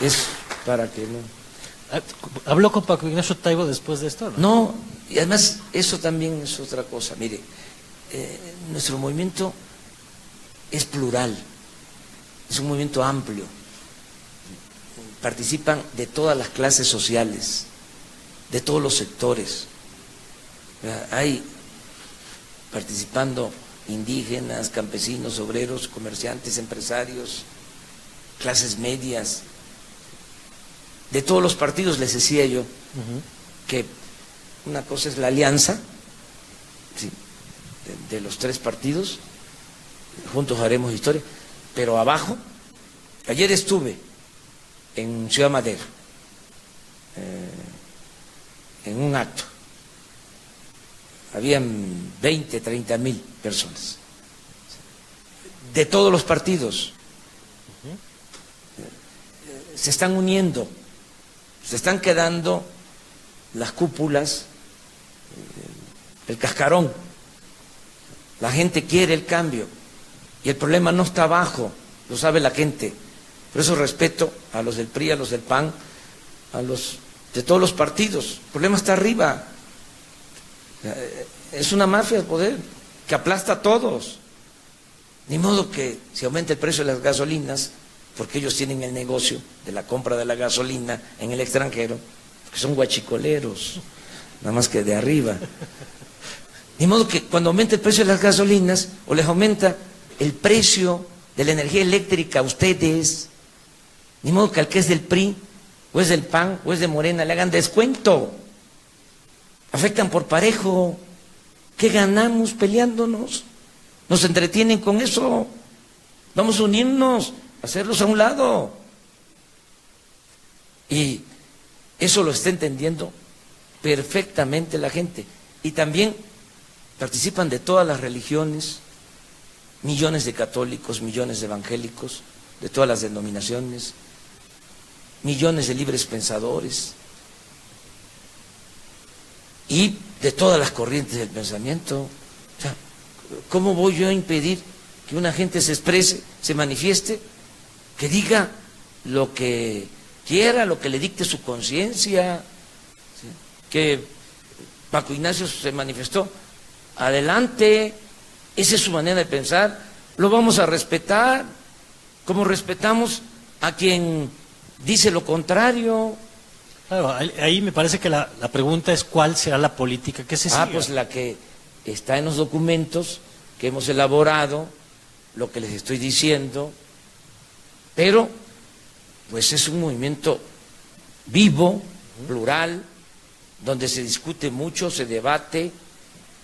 Speaker 1: Es para que no...
Speaker 2: ¿Habló con Paco Ignacio Taibo después de esto?
Speaker 1: No, y además eso también es otra cosa. Mire, nuestro movimiento es plural, es un movimiento amplio. Participan de todas las clases sociales, de todos los sectores. Hay participando indígenas, campesinos, obreros, comerciantes, empresarios, clases medias, de todos los partidos. Les decía yo que una cosa es la alianza, sí, de los tres partidos, juntos haremos historia, pero abajo, ayer estuve en Ciudad Madero, en un acto, habían 20, 30 mil personas, de todos los partidos, se están uniendo, se están quedando las cúpulas, el cascarón, la gente quiere el cambio y el problema no está abajo, lo sabe la gente. Por eso respeto a los del PRI, a los del PAN, a los de todos los partidos. El problema está arriba. Es una mafia de poder que aplasta a todos. Ni modo que se aumente el precio de las gasolinas, porque ellos tienen el negocio de la compra de la gasolina en el extranjero, porque son guachicoleros, nada más que de arriba. Ni modo que cuando aumente el precio de las gasolinas o les aumenta el precio de la energía eléctrica a ustedes, ni modo que al que es del PRI o es del PAN o es de Morena le hagan descuento. Afectan por parejo. ¿Qué ganamos peleándonos? Nos entretienen con eso. Vamos a unirnos, hacerlos a un lado. Y eso lo está entendiendo perfectamente la gente. Y también participan de todas las religiones, millones de católicos, millones de evangélicos, de todas las denominaciones, millones de libres pensadores y de todas las corrientes del pensamiento. O sea, ¿cómo voy yo a impedir que una gente se exprese, se manifieste, que diga lo que quiera, lo que le dicte su conciencia? ¿Sí? Que Paco Ignacio se manifestó, adelante, esa es su manera de pensar, lo vamos a respetar, como respetamos a quien dice lo contrario.
Speaker 2: Claro, ahí me parece que la pregunta es ¿cuál será la política que se siga?
Speaker 1: Pues la que está en los documentos que hemos elaborado, lo que les estoy diciendo, pero pues es un movimiento vivo, plural, donde se discute mucho, se debate,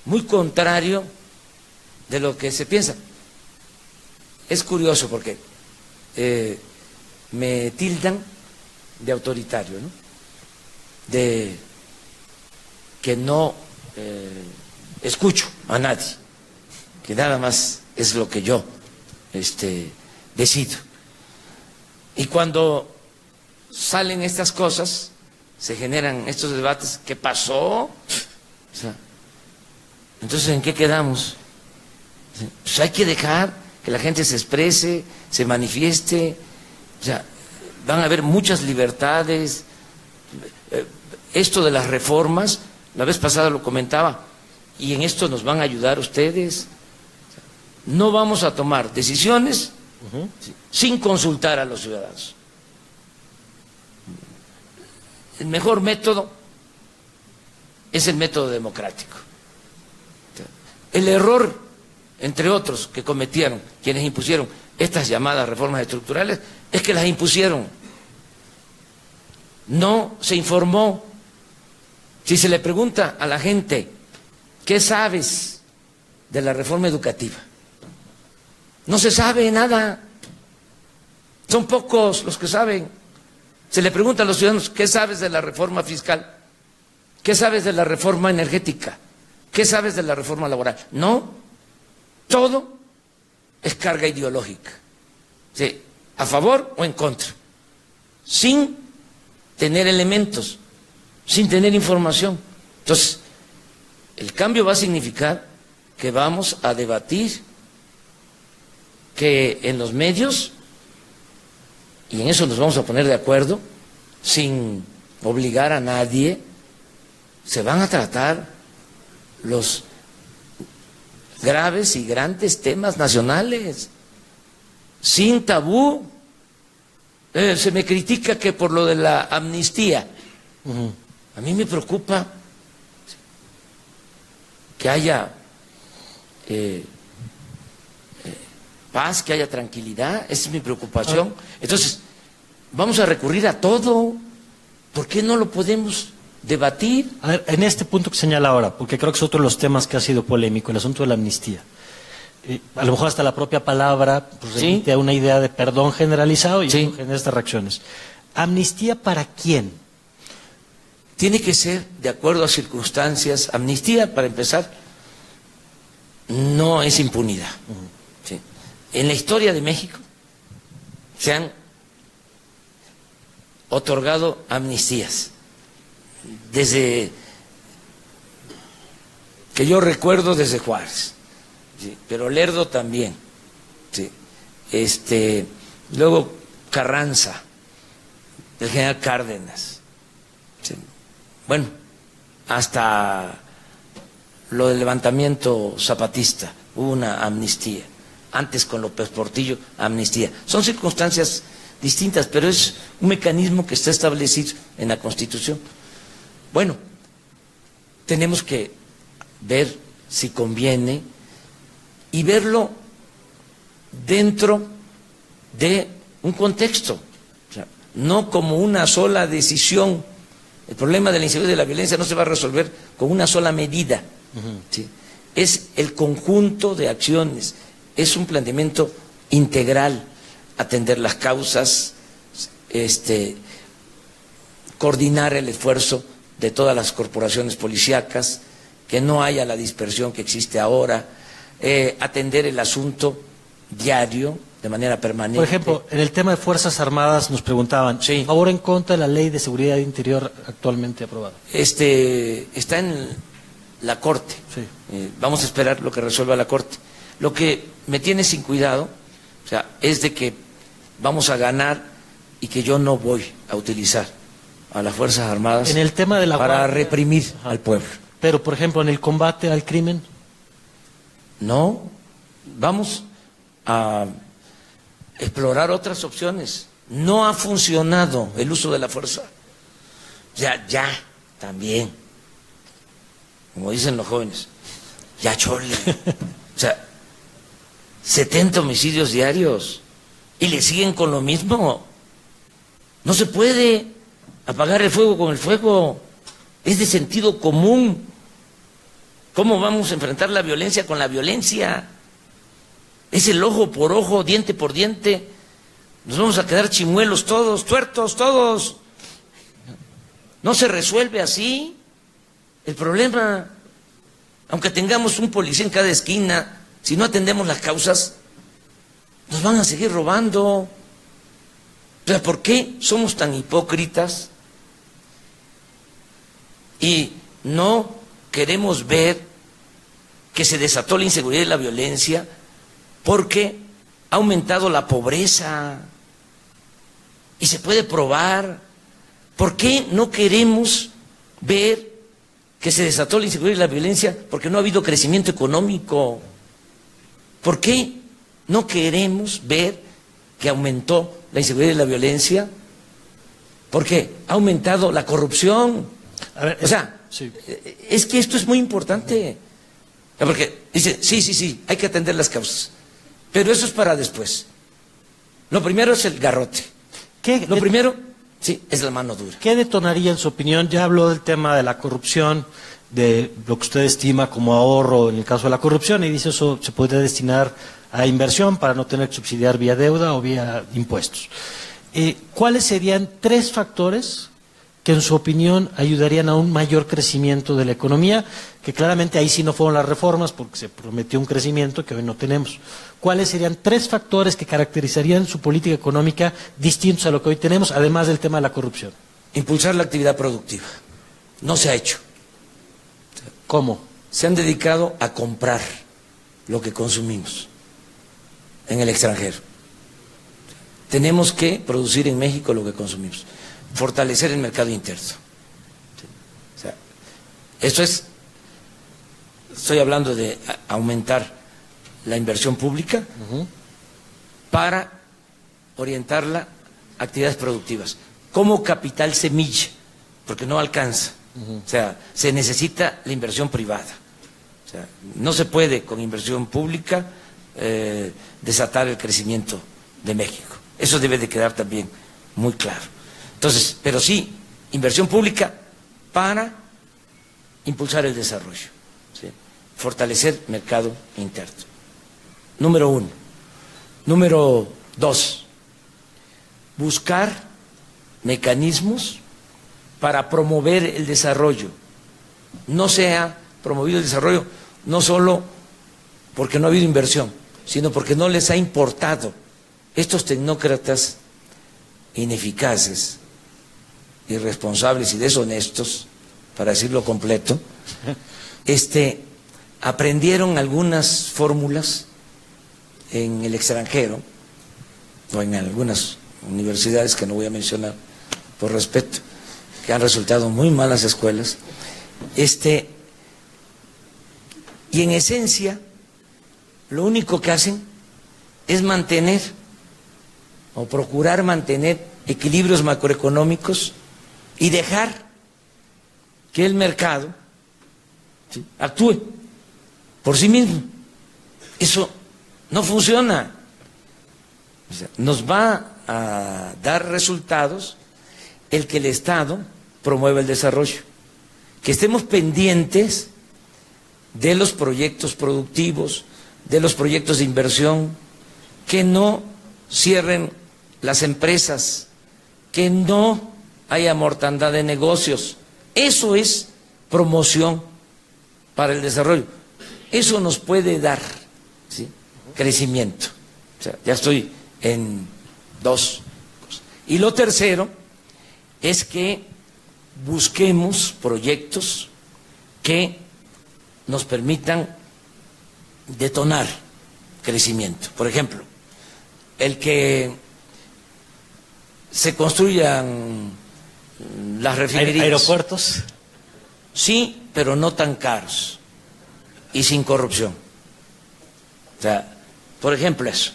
Speaker 1: muy contrario de lo que se piensa. Es curioso porque me tildan de autoritario, ¿no? De que no escucho a nadie, que nada más es lo que yo decido. Y cuando salen estas cosas, se generan estos debates, ¿qué pasó? O sea, entonces, ¿en qué quedamos? Pues hay que dejar que la gente se exprese, se manifieste. O sea, van a haber muchas libertades. Esto de las reformas, la vez pasada lo comentaba, y en esto nos van a ayudar ustedes. No vamos a tomar decisiones sin consultar a los ciudadanos. El mejor método es el método democrático. El error, entre otros, que cometieron quienes impusieron estas llamadas reformas estructurales, es que las impusieron. No se informó. Si se le pregunta a la gente, ¿qué sabes de la reforma educativa? No se sabe nada. Son pocos los que saben. Se le pregunta a los ciudadanos, ¿qué sabes de la reforma fiscal? ¿Qué sabes de la reforma energética? ¿Qué sabes de la reforma laboral? No, todo es carga ideológica. Sí, a favor o en contra, sin tener elementos, sin tener información. Entonces, el cambio va a significar que vamos a debatir, que en los medios, y en eso nos vamos a poner de acuerdo, sin obligar a nadie, se van a tratar los graves y grandes temas nacionales, sin tabú. Se me critica que por lo de la amnistía. A mí me preocupa que haya paz, que haya tranquilidad. Esa es mi preocupación. Entonces, vamos a recurrir a todo. ¿Por qué no lo podemos debatir?
Speaker 2: A ver, en este punto que señala ahora, porque creo que es otro de los temas que ha sido polémico, el asunto de la amnistía. A lo mejor hasta la propia palabra pues, remite a una idea de perdón generalizado y eso genera estas reacciones. ¿Amnistía para quién?
Speaker 1: Tiene que ser de acuerdo a circunstancias. Amnistía, para empezar, no es impunidad. ¿Sí? En la historia de México se han otorgado amnistías. Desde que yo recuerdo, desde Juárez, ¿sí? Pero Lerdo también, ¿sí? Luego Carranza, el general Cárdenas, ¿sí? Bueno, hasta lo del levantamiento zapatista, hubo una amnistía, antes con López Portillo, amnistía. Son circunstancias distintas, pero es un mecanismo que está establecido en la Constitución. Bueno, tenemos que ver si conviene y verlo dentro de un contexto, o sea, no como una sola decisión. El problema de la inseguridad y de la violencia no se va a resolver con una sola medida. ¿Sí? Es el conjunto de acciones, es un planteamiento integral, atender las causas, coordinar el esfuerzo de todas las corporaciones policíacas, que no haya la dispersión que existe ahora, atender el asunto diario, de manera permanente.
Speaker 2: Por ejemplo, en el tema de Fuerzas Armadas nos preguntaban, ¿a favor o en contra de la Ley de Seguridad Interior actualmente aprobada?
Speaker 1: Está en la Corte.
Speaker 2: Sí.
Speaker 1: Vamos a esperar lo que resuelva la Corte. Lo que me tiene sin cuidado, o sea, es de que vamos a ganar y que yo no voy a utilizar a las Fuerzas Armadas
Speaker 2: en el tema de la
Speaker 1: para
Speaker 2: Guardia,
Speaker 1: reprimir al pueblo.
Speaker 2: Pero, por ejemplo, en el combate al crimen.
Speaker 1: No, vamos a explorar otras opciones. No ha funcionado el uso de la fuerza. Ya, también. Como dicen los jóvenes, ya chole. O sea, 70 homicidios diarios y le siguen con lo mismo. No se puede apagar el fuego con el fuego. Es de sentido común. ¿Cómo vamos a enfrentar la violencia con la violencia? Es el ojo por ojo, diente por diente. Nos vamos a quedar chimuelos todos, tuertos todos. No se resuelve así el problema. Aunque tengamos un policía en cada esquina, si no atendemos las causas, nos van a seguir robando. O sea, ¿por qué somos tan hipócritas y no queremos ver que se desató la inseguridad y la violencia porque ha aumentado la pobreza y se puede probar. ¿Por qué no queremos ver que se desató la inseguridad y la violencia? Porque no ha habido crecimiento económico. ¿Por qué no queremos ver que aumentó la inseguridad y la violencia? Porque ha aumentado la corrupción.
Speaker 2: A ver,
Speaker 1: o sea,
Speaker 2: sí.
Speaker 1: Es que esto es muy importante. Porque dice, sí, hay que atender las causas. Pero eso es para después. Lo primero es el garrote. Lo primero, sí, es la mano dura.
Speaker 2: ¿Qué detonaría, en su opinión? Ya habló del tema de la corrupción, de lo que usted estima como ahorro en el caso de la corrupción, y dice eso se podría destinar a inversión para no tener que subsidiar vía deuda o vía impuestos. ¿Cuáles serían 3 factores que en su opinión ayudarían a un mayor crecimiento de la economía? Que claramente ahí sí no fueron las reformas porque se prometió un crecimiento que hoy no tenemos. ¿Cuáles serían 3 factores que caracterizarían su política económica distintos a lo que hoy tenemos, además del tema de la corrupción?
Speaker 1: Impulsar la actividad productiva. No se ha hecho.
Speaker 2: ¿Cómo?
Speaker 1: Se han dedicado a comprar lo que consumimos en el extranjero. Tenemos que producir en México lo que consumimos. Fortalecer el mercado interno. O sea, esto es, estoy hablando de aumentar la inversión pública para orientarla a actividades productivas, como capital semilla, porque no alcanza. O sea, se necesita la inversión privada. O sea, no se puede con inversión pública desatar el crecimiento de México. Eso debe de quedar también muy claro. Entonces, pero sí, inversión pública para impulsar el desarrollo, ¿sí? Fortalecer mercado interno. Número 1. Número 2, buscar mecanismos para promover el desarrollo. No se ha promovido el desarrollo no solo porque no ha habido inversión, sino porque no les ha importado. Estos tecnócratas ineficaces, irresponsables y deshonestos, para decirlo completo, aprendieron algunas fórmulas en el extranjero o en algunas universidades que no voy a mencionar por respeto, que han resultado muy malas escuelas, y en esencia lo único que hacen es mantener o procurar mantener equilibrios macroeconómicos y dejar que el mercado, ¿sí?, actúe por sí mismo. Eso no funciona. O sea, nos va a dar resultados el que el Estado promueva el desarrollo, que estemos pendientes de los proyectos productivos, de los proyectos de inversión, que no cierren las empresas, que no haya mortandad de negocios. Eso es promoción para el desarrollo. Eso nos puede dar, ¿sí?, crecimiento. O sea, ya estoy en 2 cosas. Y lo tercero es que busquemos proyectos que nos permitan detonar crecimiento. Por ejemplo, el que se construyan las refinerías.
Speaker 2: ¿Aeropuertos?
Speaker 1: Sí, pero no tan caros y sin corrupción. O sea, por ejemplo eso.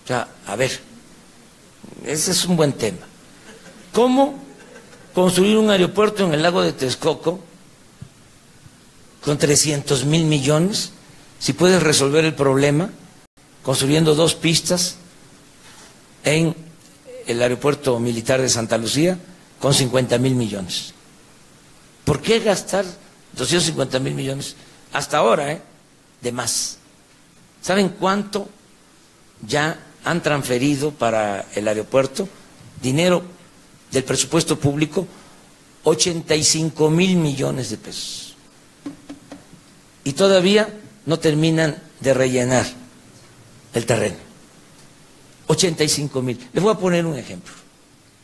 Speaker 1: O sea, a ver, ese es un buen tema. ¿Cómo construir un aeropuerto en el lago de Texcoco con 300,000 millones si puedes resolver el problema construyendo 2 pistas en el aeropuerto militar de Santa Lucía con 50,000 millones? ¿Por qué gastar 250,000 millones hasta ahora, de más? ¿Saben cuánto ya han transferido para el aeropuerto? Dinero del presupuesto público, 85,000 millones de pesos. Y todavía no terminan de rellenar el terreno. 85,000. Les voy a poner un ejemplo.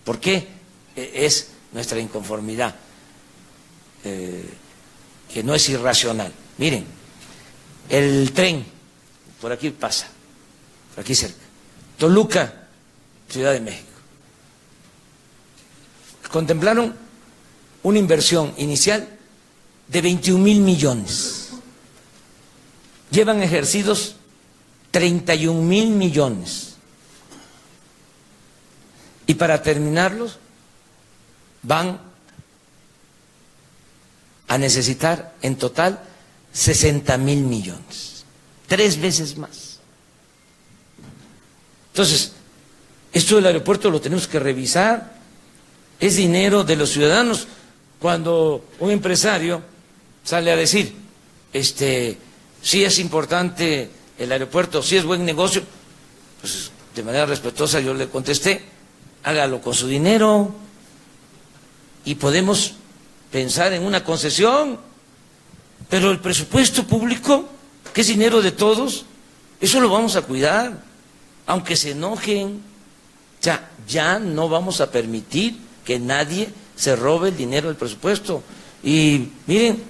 Speaker 1: ¿Por qué es nuestra inconformidad? Que no es irracional. Miren, el tren, por aquí pasa, por aquí cerca, Toluca, Ciudad de México. contemplaron una inversión inicial de 21,000 millones. Llevan ejercidos 31,000 millones. Y para terminarlos van a necesitar en total 60,000 millones. 3 veces más. Entonces, esto del aeropuerto lo tenemos que revisar. Es dinero de los ciudadanos. Cuando un empresario sale a decir, sí es importante el aeropuerto, sí es buen negocio, pues de manera respetuosa yo le contesté, hágalo con su dinero y podemos pensar en una concesión, pero el presupuesto público, que es dinero de todos, eso lo vamos a cuidar, aunque se enojen. O sea, ya no vamos a permitir que nadie se robe el dinero del presupuesto. Y miren,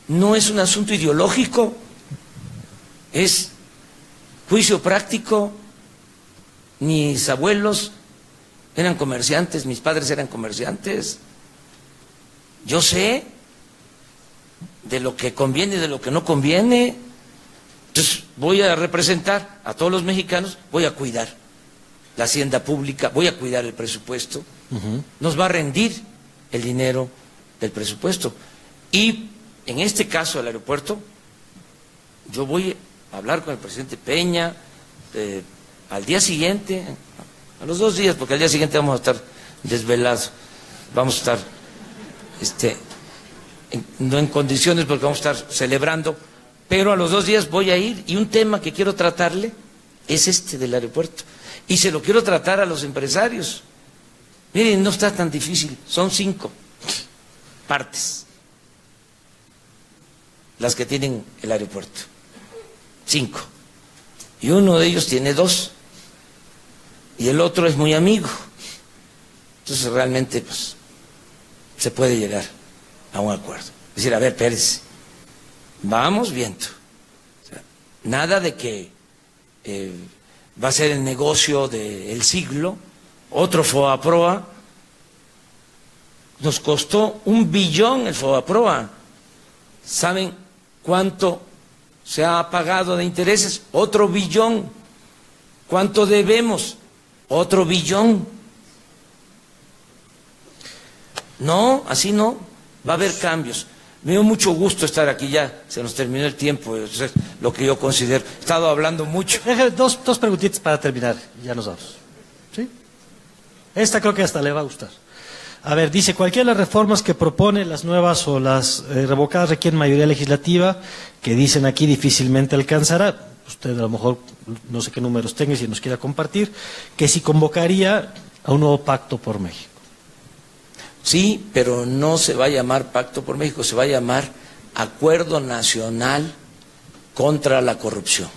Speaker 1: no es un asunto ideológico, es juicio práctico. Mis abuelos eran comerciantes, mis padres eran comerciantes. Yo sé de lo que conviene y de lo que no conviene. Entonces voy a representar a todos los mexicanos, voy a cuidar la hacienda pública, voy a cuidar el presupuesto. Nos va a rendir el dinero del presupuesto. Y en este caso del aeropuerto, yo voy a hablar con el presidente Peña al día siguiente, a los 2 días, porque al día siguiente vamos a estar desvelados, vamos a estar no en condiciones porque vamos a estar celebrando, pero a los 2 días voy a ir, y un tema que quiero tratarle es este del aeropuerto, y se lo quiero tratar a los empresarios. Miren, no está tan difícil, son 5 partes las que tienen el aeropuerto, 5, y uno de ellos tiene 2 y el otro es muy amigo. Entonces realmente pues se puede llegar a un acuerdo. Es decir, a ver, Pérez, vamos viendo. O sea, nada de que va a ser el negocio del siglo, otro FOAPROA. Nos costó 1 billón el FOAPROA. ¿Saben cuánto se ha pagado de intereses? Otro billón. ¿Cuánto debemos? Otro billón. No, así no. Va a haber cambios. Me dio mucho gusto estar aquí, ya se nos terminó el tiempo, eso es lo que yo considero. He estado hablando mucho.
Speaker 2: Déjame dos preguntitas para terminar, ya nos vamos. ¿Sí? Esta creo que hasta le va a gustar. A ver, dice, cualquiera de las reformas que propone, las nuevas o las revocadas, requieren mayoría legislativa, que dicen aquí difícilmente alcanzará. Usted a lo mejor, no sé qué números tenga, si nos quiera compartir, que si convocaría a un nuevo pacto por México.
Speaker 1: Sí, pero no se va a llamar Pacto por México, se va a llamar Acuerdo Nacional contra la Corrupción.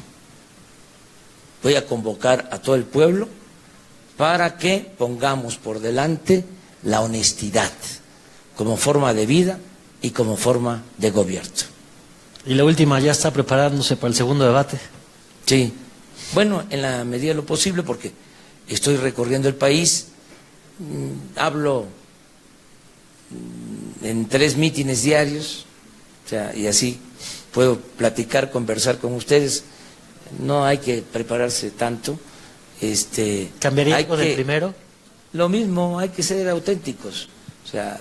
Speaker 1: Voy a convocar a todo el pueblo para que pongamos por delante la honestidad como forma de vida y como forma de gobierno.
Speaker 2: Y la última, ¿ya está preparándose para el segundo debate?
Speaker 1: Sí, bueno, en la medida de lo posible, porque estoy recorriendo el país, hablo en 3 mítines diarios, o sea, y así puedo platicar, conversar con ustedes. No hay que prepararse tanto.
Speaker 2: ¿Cambiaría algo del primero?
Speaker 1: Lo mismo, hay que ser auténticos, o sea,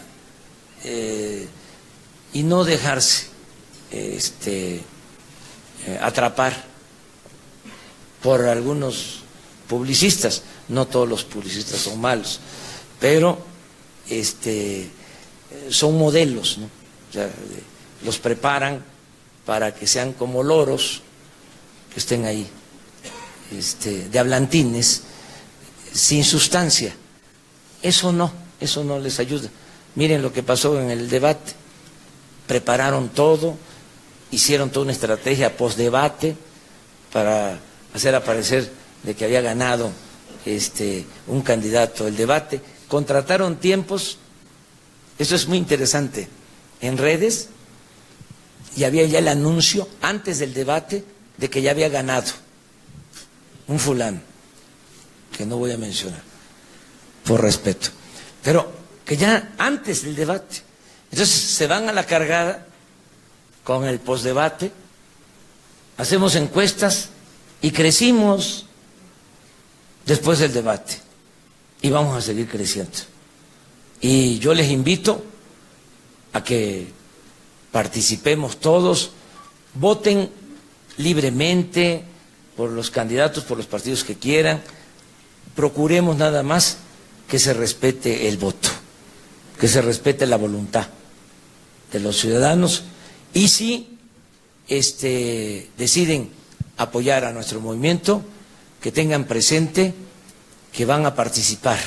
Speaker 1: y no dejarse atrapar por algunos publicistas. No todos los publicistas son malos, pero son modelos, ¿no? O sea, los preparan para que sean como loros, que estén ahí, de hablantines, sin sustancia. Eso no les ayuda. Miren lo que pasó en el debate. Prepararon todo, hicieron toda una estrategia post-debate para hacer aparecer de que había ganado un candidato el debate. Contrataron tiempos, eso es muy interesante, en redes, y había ya el anuncio antes del debate de que ya había ganado un fulano, que no voy a mencionar, por respeto. Pero que ya antes del debate. Entonces se van a la cargada con el postdebate, hacemos encuestas y crecimos después del debate y vamos a seguir creciendo. Y yo les invito a que participemos todos, voten libremente por los candidatos, por los partidos que quieran, procuremos nada más que se respete el voto, que se respete la voluntad de los ciudadanos, y si deciden apoyar a nuestro movimiento, que tengan presente que van a participar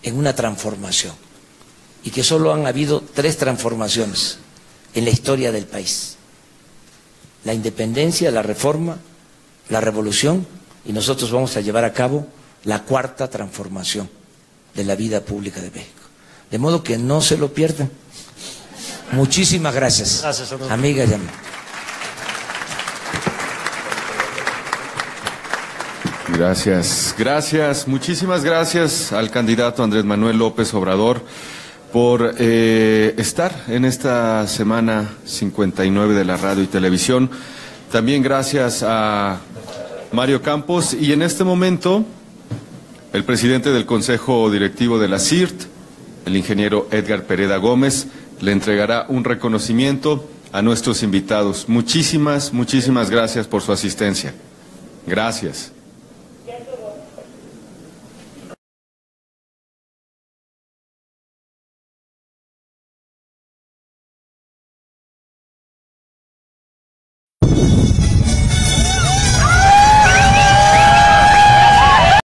Speaker 1: en una transformación y que solo han habido 3 transformaciones en la historia del país: la independencia, la reforma, la revolución, y nosotros vamos a llevar a cabo la 4ª transformación de la vida pública de México. De modo que no se lo pierdan. Muchísimas gracias, amigas y amigos.
Speaker 4: Gracias, muchísimas gracias al candidato Andrés Manuel López Obrador por estar en esta semana 59 de la radio y televisión. También gracias a Mario Campos, y en este momento el presidente del Consejo Directivo de la CIRT, el ingeniero Edgar Pereda Gómez, le entregará un reconocimiento a nuestros invitados. Muchísimas gracias por su asistencia. Gracias.